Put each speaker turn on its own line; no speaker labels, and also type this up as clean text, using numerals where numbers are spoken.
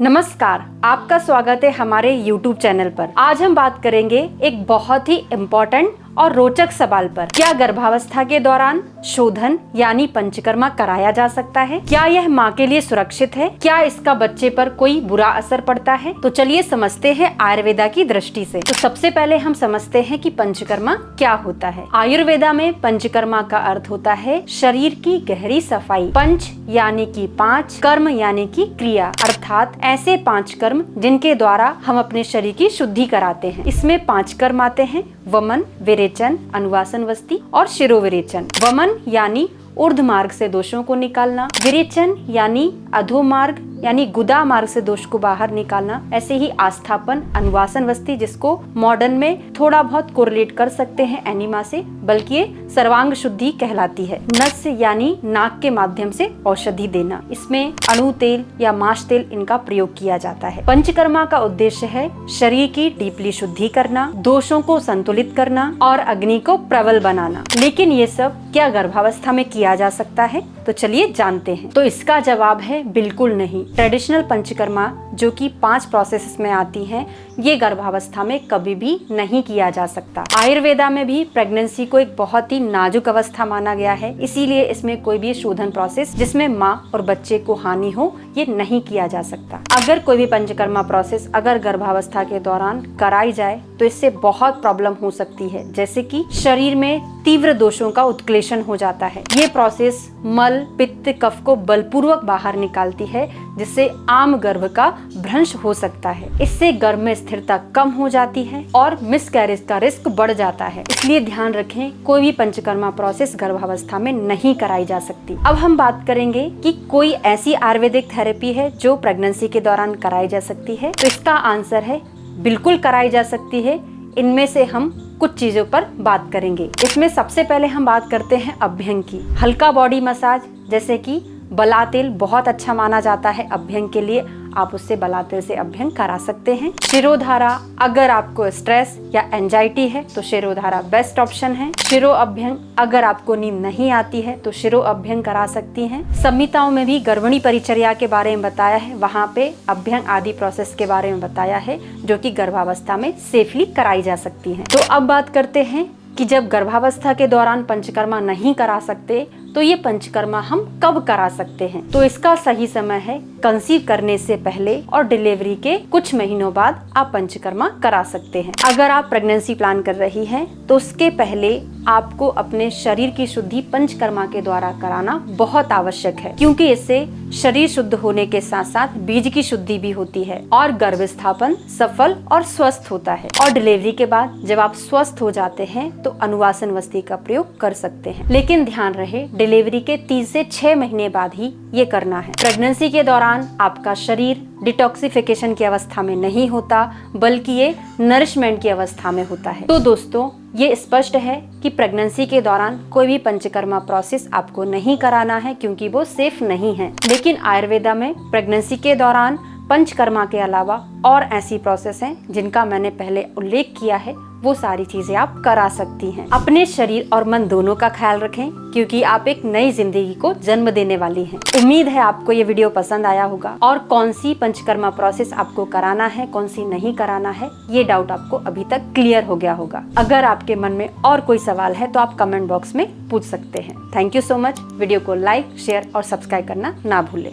नमस्कार, आपका स्वागत है हमारे YouTube चैनल पर। आज हम बात करेंगे एक बहुत ही इम्पोर्टेंट और रोचक सवाल पर। क्या गर्भावस्था के दौरान शोधन यानी पंचकर्मा कराया जा सकता है? क्या यह माँ के लिए सुरक्षित है? क्या इसका बच्चे पर कोई बुरा असर पड़ता है? तो चलिए समझते हैं आयुर्वेदा की दृष्टि से। तो सबसे पहले हम समझते हैं कि पंचकर्मा क्या होता है। आयुर्वेदा में पंचकर्मा का अर्थ होता है शरीर की गहरी सफाई। पंच यानी कि पांच, कर्म यानी कि क्रिया, अर्थात ऐसे 5 कर्म जिनके द्वारा हम अपने शरीर की शुद्धि कराते हैं। इसमें 5 कर्म आते हैं: वमन, विरेचन, अनुवासन वस्ति और शिरोविरेचन। वमन यानी ऊर्ध्व मार्ग से दोषों को निकालना, विरेचन यानी अधो मार्ग यानी गुदा मार्ग से दोष को बाहर निकालना, ऐसे ही आस्थापन, अनुवासन वस्ति जिसको मॉडर्न में थोड़ा बहुत कोरिलेट कर सकते हैं एनिमा से, बल्कि ये सर्वांग शुद्धि कहलाती है। नस्य यानी नाक के माध्यम से औषधि देना, इसमें अणु तेल या माश तेल इनका प्रयोग किया जाता है। पंचकर्मा का उद्देश्य है शरीर की डीपली शुद्धि करना, दोषों को संतुलित करना और अग्नि को प्रबल बनाना। लेकिन ये सब क्या गर्भावस्था में किया जा सकता है? तो चलिए जानते हैं। तो इसका जवाब है बिल्कुल नहीं। ट्रेडिशनल पंचकर्मा जो कि 5 प्रोसेस में आती हैं, ये गर्भावस्था में कभी भी नहीं किया जा सकता। आयुर्वेदा में भी प्रेगनेंसी को एक बहुत ही नाजुक अवस्था माना गया है, इसीलिए इसमें कोई भी शोधन प्रोसेस जिसमें माँ और बच्चे को हानि हो ये नहीं किया जा सकता। अगर कोई भी पंचकर्मा प्रोसेस अगर गर्भावस्था के दौरान कराई जाए तो इससे बहुत प्रॉब्लम हो सकती है, जैसे कि शरीर में तीव्र दोषों का उत्क्लेशन हो जाता है। ये प्रोसेस मल, पित्त, कफ को बलपूर्वक बाहर निकालती है, जिससे आम गर्भ का भ्रंश हो सकता है। इससे गर्भ में स्थिरता कम हो जाती है और मिसकैरेज का रिस्क बढ़ जाता है। इसलिए ध्यान रखें, कोई भी पंचकर्मा प्रोसेस गर्भावस्था में नहीं कराई जा सकती। अब हम बात करेंगे कि कोई ऐसी आयुर्वेदिक थेरेपी है जो प्रेगनेंसी के दौरान कराई जा सकती है। तो इसका आंसर है बिल्कुल कराई जा सकती है। इनमें से हम कुछ चीजों पर बात करेंगे। इसमें सबसे पहले हम बात करते हैं अभ्यंग की। हल्का बॉडी मसाज, जैसे कि बला तेल बहुत अच्छा माना जाता है अभ्यंग के लिए, आप उससे बला तेल से अभ्यंग करा सकते हैं। शिरोधारा, अगर आपको स्ट्रेस या एंजाइटी है तो शिरोधारा बेस्ट ऑप्शन है। शिरो अभ्यंग, अगर आपको नींद नहीं आती है तो शिरो अभ्यंग करा सकती हैं। संहिताओं में भी गर्भणी परिचर्या के बारे में बताया है, वहाँ पे अभ्यंग आदि प्रोसेस के बारे में बताया है जो कि गर्भावस्था में सेफली कराई जा सकती है। तो अब बात करते हैं कि जब गर्भावस्था के दौरान पंचकर्मा नहीं करा सकते तो ये पंचकर्मा हम कब करा सकते हैं? तो इसका सही समय है कंसीव करने से पहले और डिलीवरी के कुछ महीनों बाद आप पंचकर्मा करा सकते हैं। अगर आप प्रेगनेंसी प्लान कर रही हैं तो उसके पहले आपको अपने शरीर की शुद्धि पंचकर्मा के द्वारा कराना बहुत आवश्यक है, क्योंकि इससे शरीर शुद्ध होने के साथ साथ बीज की शुद्धि भी होती है और गर्भस्थापन सफल और स्वस्थ होता है। और डिलीवरी के बाद जब आप स्वस्थ हो जाते हैं तो अनुवासन वस्ति का प्रयोग कर सकते हैं। लेकिन ध्यान रहे, डिलीवरी के 3 से 6 महीने बाद ही ये करना है। प्रेगनेंसी के दौरान आपका शरीर डिटॉक्सिफिकेशन की अवस्था में नहीं होता, बल्कि ये नरिशमेंट की अवस्था में होता है। तो दोस्तों, ये स्पष्ट है कि प्रेगनेंसी के दौरान कोई भी पंचकर्मा प्रोसेस आपको नहीं कराना है, क्योंकि वो सेफ नहीं है। लेकिन आयुर्वेदा में प्रेगनेंसी के दौरान पंचकर्मा के अलावा और ऐसी प्रोसेस हैं जिनका मैंने पहले उल्लेख किया है, वो सारी चीजें आप करा सकती हैं। अपने शरीर और मन दोनों का ख्याल रखें, क्योंकि आप एक नई जिंदगी को जन्म देने वाली हैं। उम्मीद है आपको ये वीडियो पसंद आया होगा और कौन सी पंचकर्मा प्रोसेस आपको कराना है, कौन सी नहीं कराना है, ये डाउट आपको अभी तक क्लियर हो गया होगा। अगर आपके मन में और कोई सवाल है तो आप कमेंट बॉक्स में पूछ सकते हैं। Thank you so much. Video को लाइक, शेयर और सब्सक्राइब करना ना भूलें।